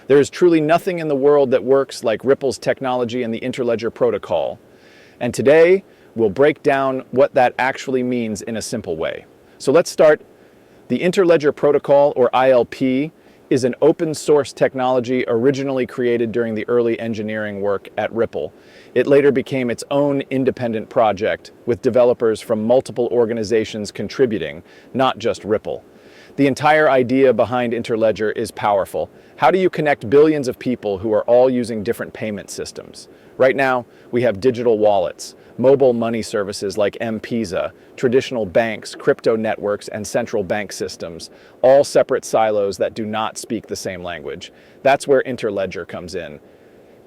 There is truly nothing in the world that works like Ripple's technology and the Interledger protocol. And today, we'll break down what that actually means in a simple way. So let's start. The Interledger protocol, or ILP, is an open source technology originally created during the early engineering work at Ripple. It later became its own independent project, with developers from multiple organizations contributing, not just Ripple. The entire idea behind Interledger is powerful. How do you connect billions of people who are all using different payment systems? Right now, we have digital wallets, mobile money services like M-Pesa, traditional banks, crypto networks, and central bank systems, all separate silos that do not speak the same language. That's where Interledger comes in.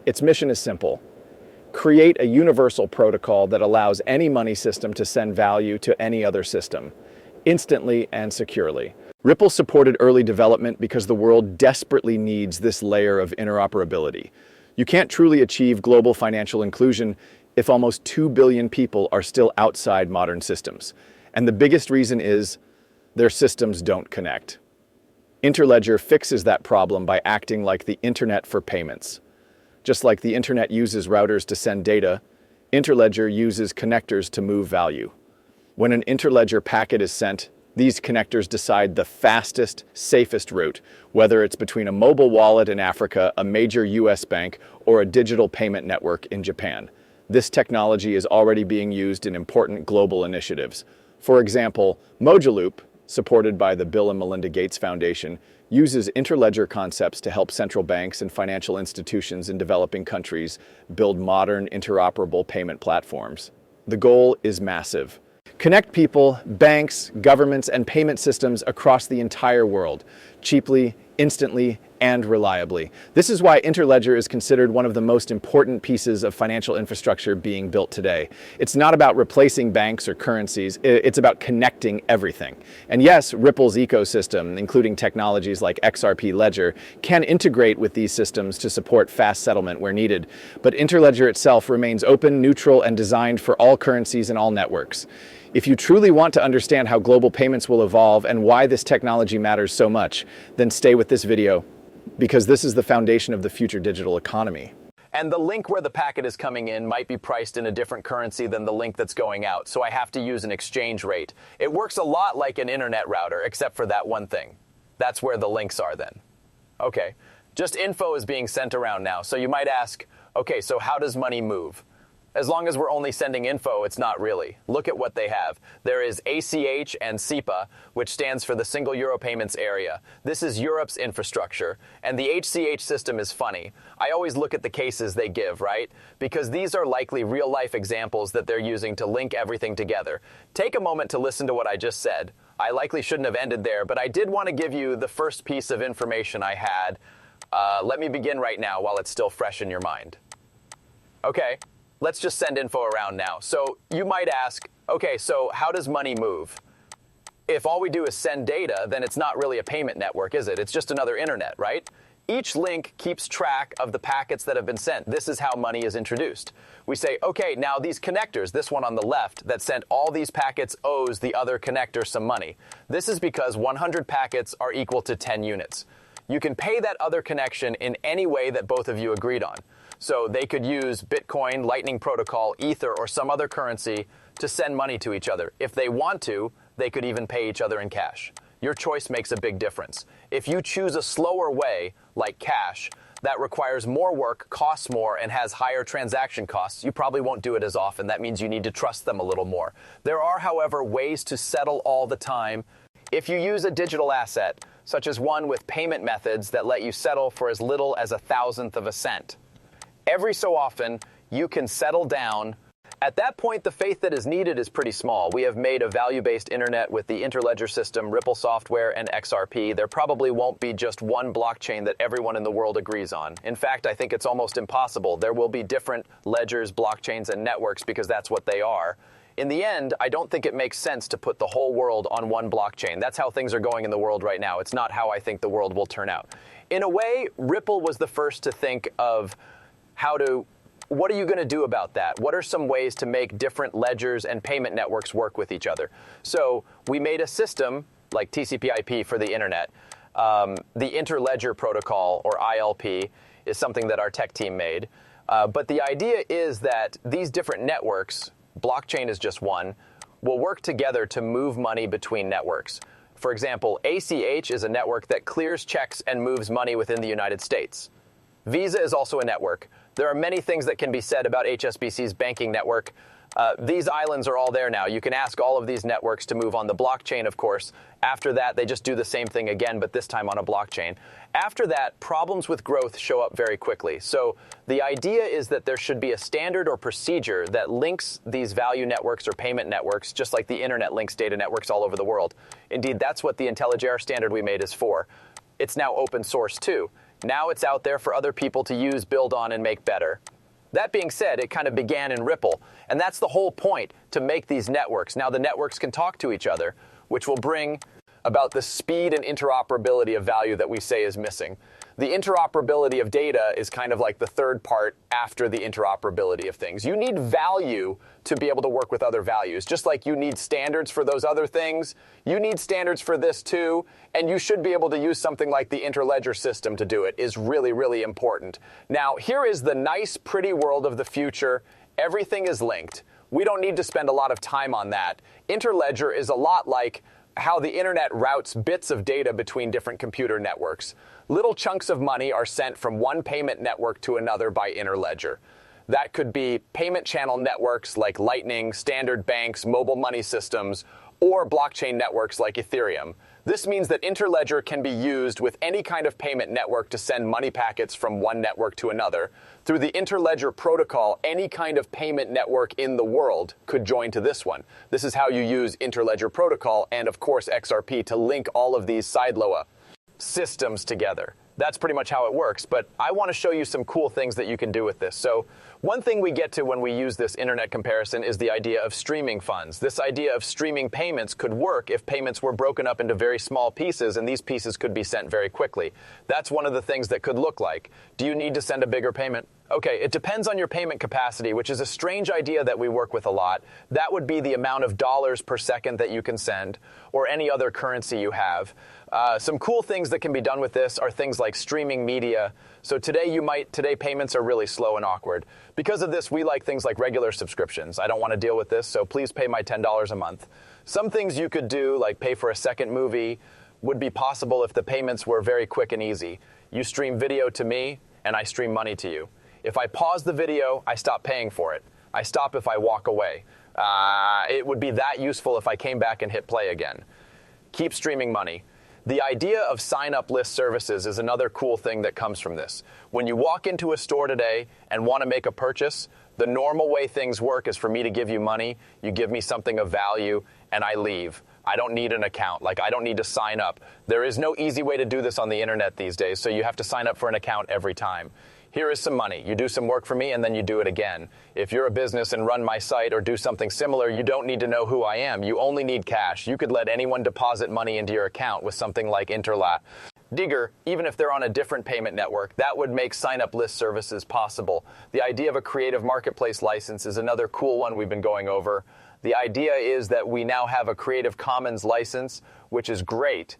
Its mission is simple: create a universal protocol that allows any money system to send value to any other system, instantly and securely. Ripple supported early development because the world desperately needs this layer of interoperability. You can't truly achieve global financial inclusion if almost 2 billion people are still outside modern systems. And the biggest reason is their systems don't connect. Interledger fixes that problem by acting like the internet for payments. Just like the internet uses routers to send data, Interledger uses connectors to move value. When an Interledger packet is sent, these connectors decide the fastest, safest route, whether it's between a mobile wallet in Africa, a major US bank, or a digital payment network in Japan. This technology is already being used in important global initiatives. For example, Mojaloop, supported by the Bill and Melinda Gates Foundation, uses Interledger concepts to help central banks and financial institutions in developing countries build modern, interoperable payment platforms. The goal is massive. Connect people, banks, governments, and payment systems across the entire world, cheaply, instantly, and reliably. This is why Interledger is considered one of the most important pieces of financial infrastructure being built today. It's not about replacing banks or currencies, it's about connecting everything. And yes, Ripple's ecosystem, including technologies like XRP Ledger, can integrate with these systems to support fast settlement where needed. But Interledger itself remains open, neutral, and designed for all currencies and all networks. If you truly want to understand how global payments will evolve and why this technology matters so much, then stay with this video, because this is the foundation of the future digital economy. And the link where the packet is coming in might be priced in a different currency than the link that's going out, so I have to use an exchange rate. It works a lot like an internet router, except for that one thing. That's where the links are then. Okay, just info is being sent around now, so you might ask, okay, so how does money move? As long as we're only sending info, it's not really. Look at what they have. There is ACH and SEPA, which stands for the Single Euro Payments Area. This is Europe's infrastructure, and the HCH system is funny. I always look at the cases they give, right? Because these are likely real-life examples that they're using to link everything together. Take a moment to listen to what I just said. I likely shouldn't have ended there, but I did want to give you the first piece of information I had. Let me begin right now while it's still fresh in your mind. Okay. Let's just send info around now. So you might ask, okay, so how does money move? If all we do is send data, then it's not really a payment network, is it? It's just another internet, right? Each link keeps track of the packets that have been sent. This is how money is introduced. We say, okay, now these connectors, this one on the left that sent all these packets owes the other connector some money. This is because 100 packets are equal to 10 units. You can pay that other connection in any way that both of you agreed on. So they could use Bitcoin, Lightning Protocol, Ether, or some other currency to send money to each other. If they want to, they could even pay each other in cash. Your choice makes a big difference. If you choose a slower way, like cash, that requires more work, costs more, and has higher transaction costs, you probably won't do it as often. That means you need to trust them a little more. There are, however, ways to settle all the time. If you use a digital asset, such as one with payment methods that let you settle for as little as 1/1000th of a cent, every so often, you can settle down. At that point, the faith that is needed is pretty small. We have made a value-based internet with the Interledger system, Ripple software, and XRP. There probably won't be just one blockchain that everyone in the world agrees on. In fact, I think it's almost impossible. There will be different ledgers, blockchains, and networks because that's what they are. In the end, I don't think it makes sense to put the whole world on one blockchain. That's how things are going in the world right now. It's not how I think the world will turn out. In a way, Ripple was the first to think of what are you going to do about that? What are some ways to make different ledgers and payment networks work with each other? So we made a system like TCP/IP for the internet The Interledger Protocol, or ILP, is something that our tech team made. But the idea is that these different networks, blockchain is just one, will work together to move money between networks. For example, ACH is a network that clears checks and moves money within the United States. Visa is also a network. There are many things that can be said about HSBC's banking network. These islands are all there now. You can ask all of these networks to move on the blockchain, of course. After that, they just do the same thing again, but this time on a blockchain. After that, problems with growth show up very quickly. So the idea is that there should be a standard or procedure that links these value networks or payment networks, just like the internet links data networks all over the world. Indeed, that's what the IntelliGer standard we made is for. It's now open source too. Now it's out there for other people to use, build on, and make better. That being said, it kind of began in Ripple, and that's the whole point, to make these networks. Now the networks can talk to each other, which will bring about the speed and interoperability of value that we say is missing. The interoperability of data is kind of like the third part after the interoperability of things. You need value to be able to work with other values. Just like you need standards for those other things, you need standards for this too, and you should be able to use something like the Interledger system to do it. Is really, really important. Now, here is the nice, pretty world of the future. Everything is linked. We don't need to spend a lot of time on that. Interledger is a lot like how the internet routes bits of data between different computer networks. Little chunks of money are sent from one payment network to another by Interledger. That could be payment channel networks like Lightning, standard banks, mobile money systems, or blockchain networks like Ethereum. This means that Interledger can be used with any kind of payment network to send money packets from one network to another. Through the Interledger protocol, any kind of payment network in the world could join to this one. This is how you use Interledger protocol and, of course, XRP to link all of these sideloa systems together. That's pretty much how it works, but I want to show you some cool things that you can do with this. So one thing we get to when we use this internet comparison is the idea of streaming funds. This idea of streaming payments could work if payments were broken up into very small pieces, and these pieces could be sent very quickly. That's one of the things that could look like. Do you need to send a bigger payment? Okay, it depends on your payment capacity, which is a strange idea that we work with a lot. That would be the amount of dollars per second that you can send, or any other currency you have. Some cool things that can be done with this are things like streaming media. So today payments are really slow and awkward. Because of this, we like things like regular subscriptions. I don't want to deal with this, so please pay my $10 a month. Some things you could do, like pay for a second movie, would be possible if the payments were very quick and easy. You stream video to me, and I stream money to you. If I pause the video, I stop paying for it. I stop if I walk away. It would be that useful if I came back and hit play again. Keep streaming money. The idea of sign-up list services is another cool thing that comes from this. When you walk into a store today and want to make a purchase, the normal way things work is for me to give you money, you give me something of value, and I leave. I don't need an account. I don't need to sign up. There is no easy way to do this on the internet these days, so you have to sign up for an account every time. Here is some money. You do some work for me, and then you do it again. If you're a business and run my site or do something similar, you don't need to know who I am. You only need cash. You could let anyone deposit money into your account with something like Digger, even if they're on a different payment network. That would make sign-up list services possible. The idea of a creative marketplace license is another cool one we've been going over. The idea is that we now have a Creative Commons license, which is great.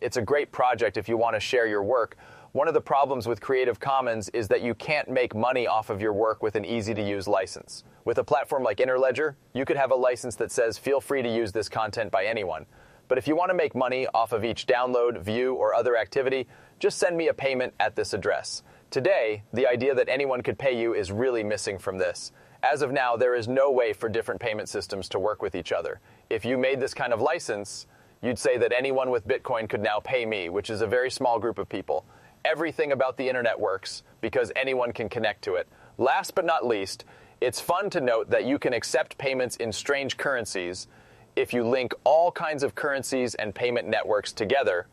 It's a great project if you want to share your work. One of the problems with Creative Commons is that you can't make money off of your work with an easy-to-use license. With a platform like Interledger, you could have a license that says, feel free to use this content by anyone. But if you want to make money off of each download, view, or other activity, just send me a payment at this address. Today, the idea that anyone could pay you is really missing from this. As of now, there is no way for different payment systems to work with each other. If you made this kind of license, you'd say that anyone with Bitcoin could now pay me, which is a very small group of people. Everything about the internet works because anyone can connect to it. Last but not least, it's fun to note that you can accept payments in strange currencies if you link all kinds of currencies and payment networks together,